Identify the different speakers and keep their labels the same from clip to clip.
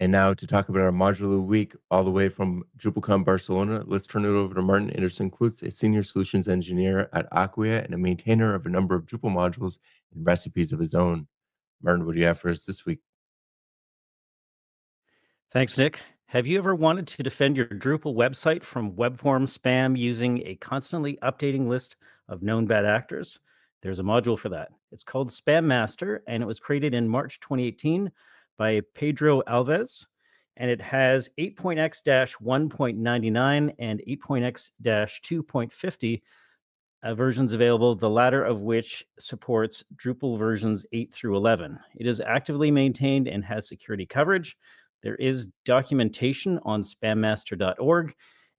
Speaker 1: And now to talk about our modular of the week, all the way from DrupalCon Barcelona, let's turn it over to Martin Anderson-Klutz, a senior solutions engineer at Acquia and a maintainer of a number of Drupal modules and recipes of his own. Martin, what do you have for us this week?
Speaker 2: Thanks, Nick. Have you ever wanted to defend your Drupal website from web form spam using a constantly updating list of known bad actors? There's a module for that. It's called Spam Master, and it was created in March 2018 by Pedro Alves. And it has 8.x-1.99 and 8.x-2.50 versions available, the latter of which supports Drupal versions 8 through 11. It is actively maintained and has security coverage. There is documentation on spammaster.org,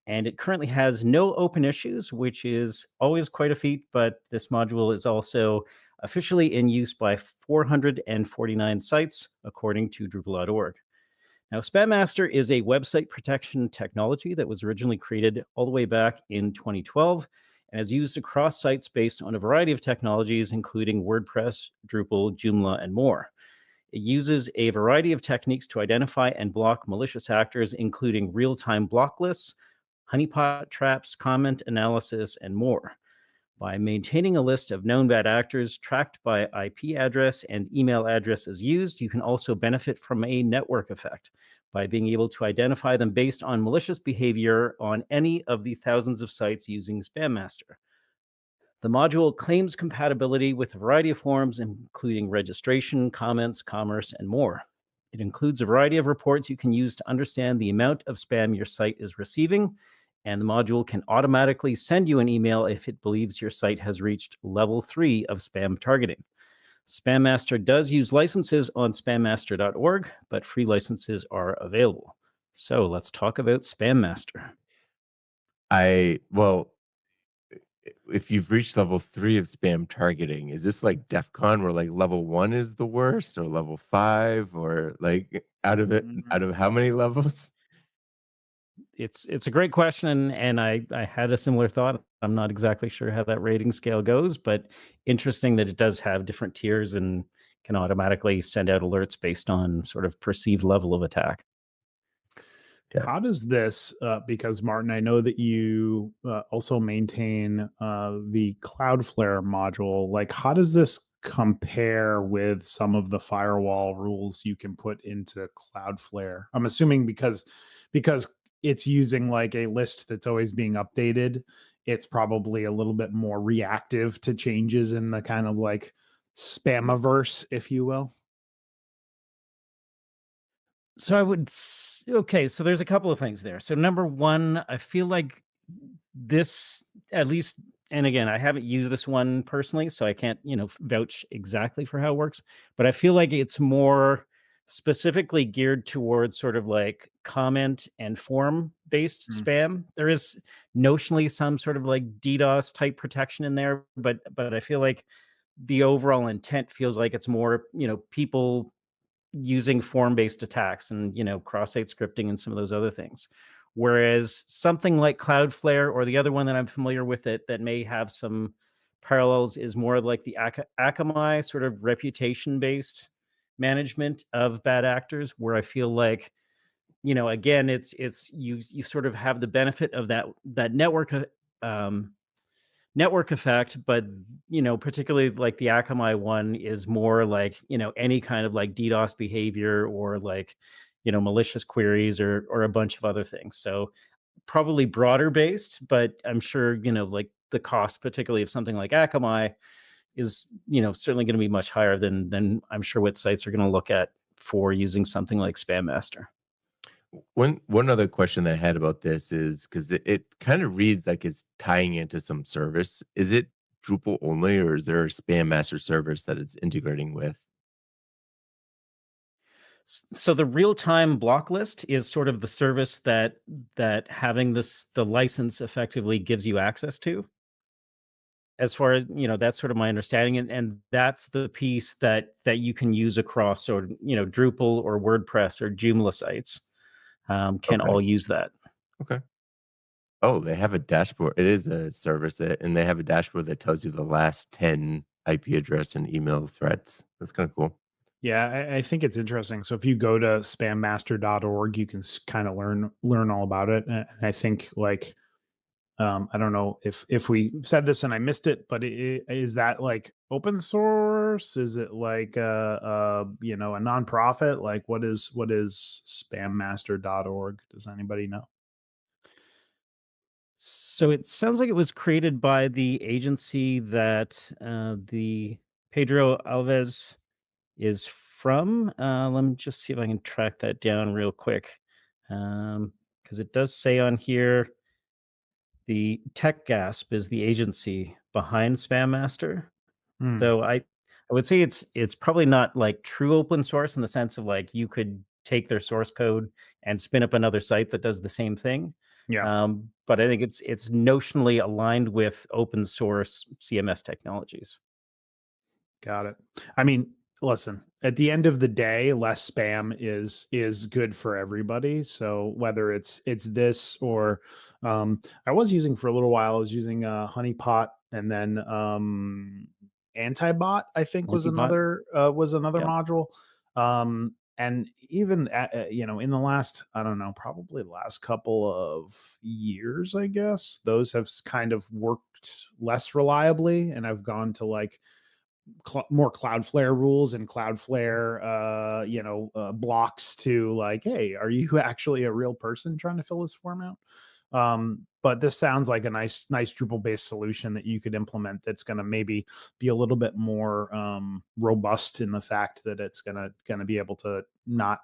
Speaker 2: and it currently has no open issues, which is always quite a feat, but this module is also officially in use by 449 sites, according to Drupal.org. Now, Spam Master is a website protection technology that was originally created all the way back in 2012 and is used across sites based on a variety of technologies, including WordPress, Drupal, Joomla, and more. It uses a variety of techniques to identify and block malicious actors, including real-time block lists, honeypot traps, comment analysis, and more. By maintaining a list of known bad actors tracked by IP address and email address as used, you can also benefit from a network effect by being able to identify them based on malicious behavior on any of the thousands of sites using Spam Master. The module claims compatibility with a variety of forms, including registration, comments, commerce, and more. It includes a variety of reports you can use to understand the amount of spam your site is receiving, and the module can automatically send you an email if it believes your site has reached level 3 of spam targeting. Spam Master does use licenses on spammaster.org, but free licenses are available. So let's talk about Spam Master.
Speaker 1: Well, if you've reached level 3 of spam targeting, is this like DEF CON where like level 1 is the worst or level 5 or like out of how many levels?
Speaker 2: It's a great question, and I had a similar thought. I'm not exactly sure how that rating scale goes, but interesting that it does have different tiers and can automatically send out alerts based on sort of perceived level of attack.
Speaker 1: Yeah.
Speaker 3: How does this, because Martin, I know that you also maintain the Cloudflare module. Like, how does this compare with some of the firewall rules you can put into Cloudflare? I'm assuming because it's using like a list that's always being updated, it's probably a little bit more reactive to changes in the kind of like spamiverse, if you will.
Speaker 2: So I would okay, so there's a couple of things there. So number one, I feel like this at least, and again, I haven't used this one personally, so I can't, vouch exactly for how it works, but I feel like it's more specifically geared towards sort of like comment and form based
Speaker 3: Mm.
Speaker 2: spam. There is notionally some sort of like DDoS type protection in there, but I feel like the overall intent feels like it's more, people using form-based attacks and cross-site scripting and some of those other things, whereas something like Cloudflare or the other one that I'm familiar with that may have some parallels is more like the Akamai sort of reputation-based management of bad actors, where I feel like again it's you sort of have the benefit of that um network effect, but particularly like the Akamai one is more like any kind of like DDoS behavior or like malicious queries or a bunch of other things. So probably broader based, but I'm sure like the cost, particularly of something like Akamai, is certainly going to be much higher than I'm sure what sites are going to look at for using something like Spam Master.
Speaker 1: One other question I had about this is because it kind of reads like it's tying into some service. Is it Drupal only, or is there a Spam Master service that it's integrating with?
Speaker 2: So the real-time block list is sort of the service that having the license effectively gives you access to. As far as that's sort of my understanding, and that's the piece that you can use across, or Drupal or WordPress or Joomla sites can
Speaker 1: Okay.
Speaker 2: all use that.
Speaker 1: Okay. Oh, they have a dashboard. It is a service, and they have a dashboard that tells you the last 10 IP address and email threats. That's kind of cool.
Speaker 3: Yeah, I think it's interesting. So if you go to spammaster.org, you can kind of learn all about it. And I think like I don't know if we said this and I missed it, but is that like open source? Is it like a nonprofit? Like what is spammaster.org? Does anybody know?
Speaker 2: So it sounds like it was created by the agency that the Pedro Alves is from. Let me just see if I can track that down real quick. Because it does say on here the Tech Gasp is the agency behind Spam Master.
Speaker 3: Hmm.
Speaker 2: So I would say it's probably not like true open source in the sense of like you could take their source code and spin up another site that does the same thing.
Speaker 3: Yeah.
Speaker 2: But I think it's notionally aligned with open source CMS technologies.
Speaker 3: Got it. I mean, listen, at the end of the day, less spam is good for everybody. So whether it's this or I was using for a little while, I was using honeypot and then antibot, I think
Speaker 2: Antibot.
Speaker 3: was another
Speaker 2: Yeah.
Speaker 3: module. And even in the last, I don't know, probably the last couple of years, I guess, those have kind of worked less reliably. And I've gone to like more Cloudflare rules and Cloudflare, blocks to like, hey, are you actually a real person trying to fill this form out? But this sounds like a nice Drupal based solution that you could implement. That's going to maybe be a little bit more robust in the fact that it's going to be able to not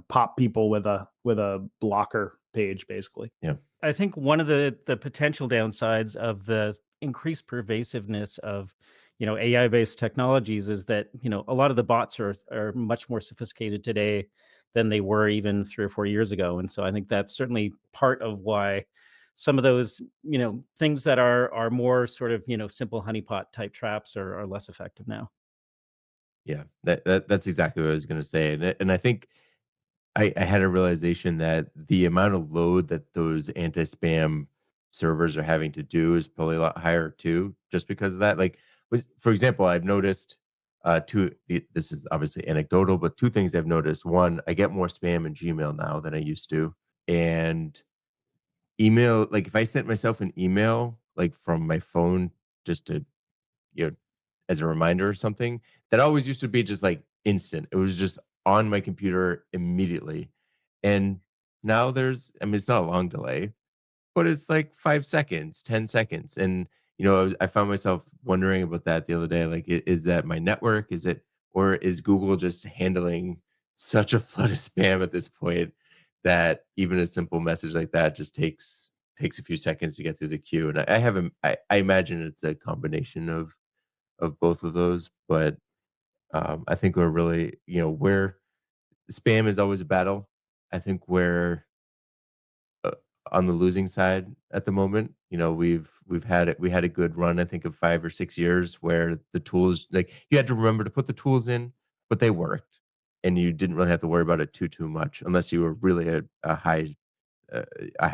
Speaker 3: pop people with a blocker page basically.
Speaker 1: Yeah.
Speaker 2: I think one of the potential downsides of the increased pervasiveness of, AI-based technologies is that, a lot of the bots are much more sophisticated today than they were even 3 or 4 years ago. And so I think that's certainly part of why some of those, things that are more sort of, simple honeypot type traps are less effective now.
Speaker 1: Yeah, that's exactly what I was gonna say, and I think I had a realization that the amount of load that those anti-spam servers are having to do is probably a lot higher too, just because of that. Like, was for example, I've noticed this is obviously anecdotal, but two things I've noticed. One, I get more spam in Gmail now than I used to, and email. Like, if I sent myself an email like from my phone just to you know, as a reminder or something, that always used to be just like instant. It was just on my computer immediately. And now I mean, it's not a long delay, but it's like 5 seconds, 10 seconds. And, I found myself wondering about that the other day. Like, is that my network? Or is Google just handling such a flood of spam at this point that even a simple message like that just takes a few seconds to get through the queue? And I haven't, I imagine it's a combination of both of those, but, I think we're really where spam is always a battle. I think we're, uh, on the losing side at the moment. We had a good run, I think, of 5 or 6 years where the tools like, you had to remember to put the tools in, but they worked, and you didn't really have to worry about it too much unless you were really uh, a high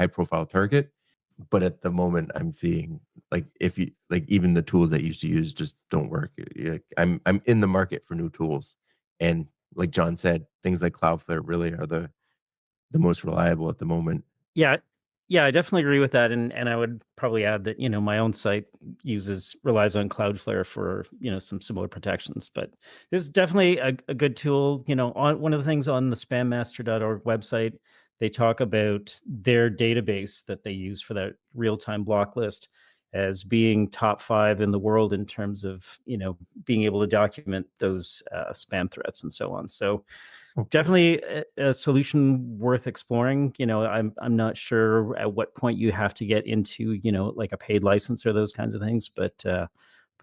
Speaker 1: profile target. But at the moment, I'm seeing like if you like even the tools that you used to use just don't work. Like, I'm in the market for new tools, and like John said, things like Cloudflare really are the most reliable at the moment.
Speaker 2: Yeah. Yeah, I definitely agree with that, and I would probably add that, my own site relies on Cloudflare for, some similar protections, but this is definitely a good tool. On one of the things on the spammaster.org website, they talk about their database that they use for that real-time block list as being top 5 in the world in terms of, being able to document those spam threats and so on. So
Speaker 1: Oh, cool.
Speaker 2: definitely a solution worth exploring. I'm not sure at what point you have to get into, like a paid license or those kinds of things, but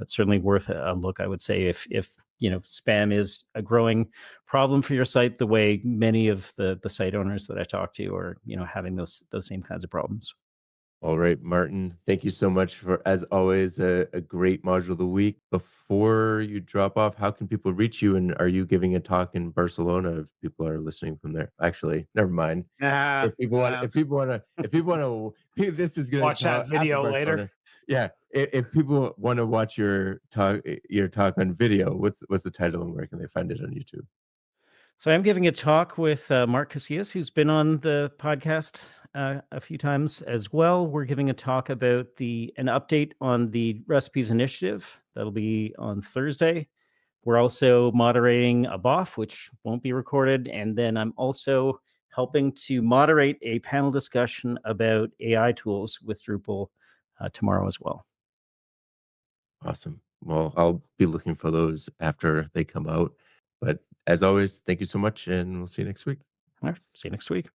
Speaker 2: certainly worth a look, I would say, if spam is a growing problem for your site, the way many of the site owners that I talk to are, having those same kinds of problems.
Speaker 1: All right, Martin, thank you so much for, as always, a great module of the week. Before you drop off, how can people reach you? And are you giving a talk in Barcelona if people are listening from there? Actually, never mind.
Speaker 3: Nah,
Speaker 1: If people want, if people want to, this is going to
Speaker 3: watch
Speaker 1: come
Speaker 3: that
Speaker 1: out after
Speaker 3: video later.
Speaker 1: Barcelona. Yeah, if people want to watch your talk on video, what's the title and where can they find it on YouTube?
Speaker 2: So I'm giving a talk with Mark Casillas, who's been on the podcast a few times as well. We're giving a talk about an update on the recipes initiative. That'll be on Thursday. We're also moderating a BOF, which won't be recorded. And then I'm also helping to moderate a panel discussion about AI tools with Drupal tomorrow as well.
Speaker 1: Awesome. Well, I'll be looking for those after they come out. But as always, thank you so much, and we'll see you next week.
Speaker 2: All right. See you next week.